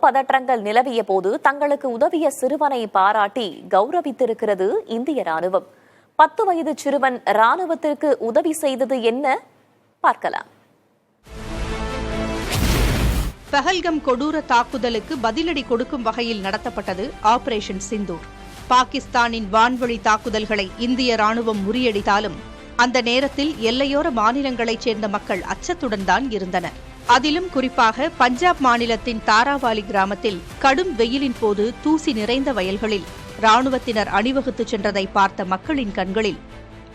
போர் பதற்றங்கள் நிலவிய போது தங்களுக்கு உதவிய சிறுவனை பாராட்டி கௌரவித்திருக்கிறது இந்திய ராணுவம். 10 வயது சிறுவன் ராணுவத்திற்கு உதவி செய்தது என்ன பார்க்கலாம். பஹல்கம் கொடூர தாக்குதலுக்கு பதிலடி கொடுக்கும் வகையில் நடத்தப்பட்டது ஆபரேஷன் சிந்தூர். பாகிஸ்தானின் வான்வழி தாக்குதல்களை இந்திய ராணுவம் முறியடித்தாலும் அந்த நேரத்தில் எல்லையோர மாநிலங்களைச் சேர்ந்த மக்கள் அச்சத்துடன் தான் இருந்தனர். அதிலும் குறிப்பாக பஞ்சாப் மாநிலத்தின் தாராவாலி கிராமத்தில் கடும் வெயிலின் போது தூசி நிறைந்த வயல்களில் ராணுவத்தினர் அணிவகுத்துச் சென்றதை பார்த்த மக்களின் கண்களில்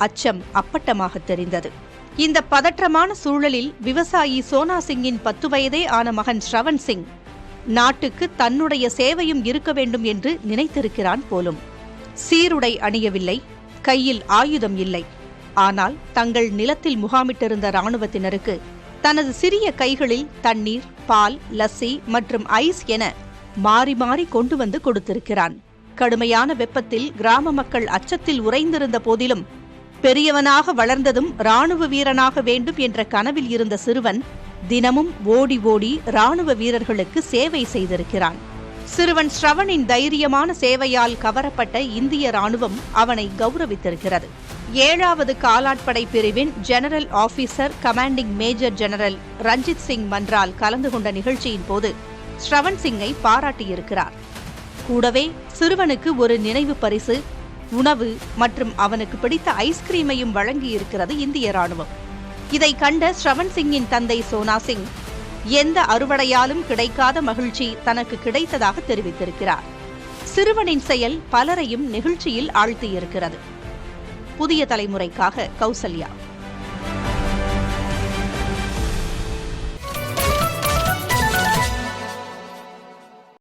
அச்சம் அப்பட்டமாக தெரிந்தது. இந்த பதற்றமான சூழலில் விவசாயி சோனா சிங்கின் 10 வயதே ஆன மகன் ஸ்ரவன் சிங் நாட்டுக்கு தன்னுடைய சேவையும் இருக்க வேண்டும் என்று நினைத்திருக்கிறான் போலும். சீருடை அணியவில்லை, கையில் ஆயுதம் இல்லை. ஆனால் தங்கள் நிலத்தில் முகாமிட்டிருந்த ராணுவத்தினருக்கு தனது சிறிய கைகளில் தண்ணீர், பால், லஸ்ஸி மற்றும் ஐஸ் என மாறி மாறி கொண்டு வந்து கொடுத்திருக்கிறான். கடுமையான வெப்பத்தில் கிராம மக்கள் அச்சத்தில் உறைந்திருந்த போதிலும் பெரியவனாக வளர்ந்ததும் ராணுவ வீரனாக வேண்டும் என்ற கனவில் இருந்த சிறுவன் தினமும் ஓடி ஓடி ராணுவ வீரர்களுக்கு சேவை செய்திருக்கிறான். சிறுவன் ஸ்ரவனின் தைரியமான சேவையால் கவரப்பட்ட இந்திய ராணுவம் அவனை கௌரவித்திருக்கிறது. 7வது காலாட்படை பிரிவின் general officer commanding major general Ranjit Singh மன்றால் கலந்து கொண்ட நிகழ்ச்சியின் போது ஸ்ரவன் சிங்கை பாராட்டியிருக்கிறார். கூடவே சிறுவனுக்கு ஒரு நினைவு பரிசு, உணவு மற்றும் அவனுக்கு பிடித்த ஐஸ்கிரீமையும் வழங்கியிருக்கிறது இந்திய ராணுவம். இதை கண்ட ஸ்ரவன் சிங்கின் தந்தை சோனா சிங் எந்த அறுவடையாலும் கிடைக்காத மகிழ்ச்சி தனக்கு கிடைத்ததாக தெரிவித்திருக்கிறார். சிறுவனின் செயல் பலரையும் நெகிழ்ச்சியில் ஆழ்த்தியிருக்கிறது. புதிய தலைமுறைக்காக கௌசல்யா.